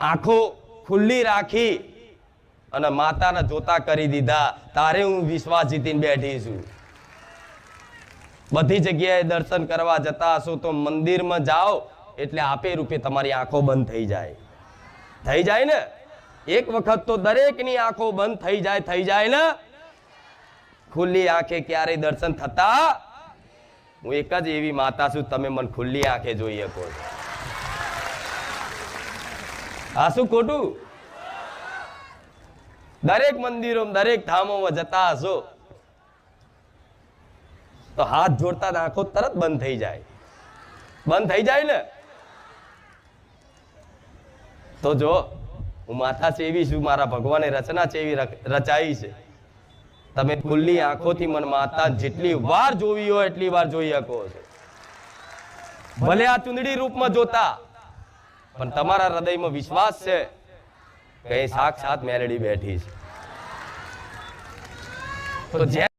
આંખો ખુલ્લી રાખી અને માતાને જોતા કરી દીધા, તારે હું વિશ્વાસ જીતીને બેઠી છું. બધી જગ્યાએ દર્શન કરવા જતા હશો તો મંદિરમાં જાઓ એટલે આપે રૂપે તમારી આંખો બંધ થઈ જાય. થઈ જાય ને? એક વખત તો દરેકની આંખો બંધ થઈ જાય ને. ખુલ્લી આંખે ક્યારેય દર્શન થતા? હું એક જ એવી માતા છું, તમે મને ખુલ્લી આંખે જોઈ શકો છો. આ શું ખોટું? દરેક મંદિરો દરેક ધામોમાં જતા હશો તો હાથ જોડતા આંખો તરત બંધ થઈ જાય. બંધ થઈ જાય ને. તો જો હું માથા સેવી છું, મારા ભગવાને રચના ચેવી રચાઈ છે. તમે ખુલ્લી આંખોથી મને માતા જેટલી વાર જોવી હોય એટલી વાર જોઈ શકો છો. ભલે આ ચુંદડી રૂપમાં જોતા, પણ તમારા હૃદયમાં વિશ્વાસ છે કે સાક્ષાત મેલડી બેઠી છે. તો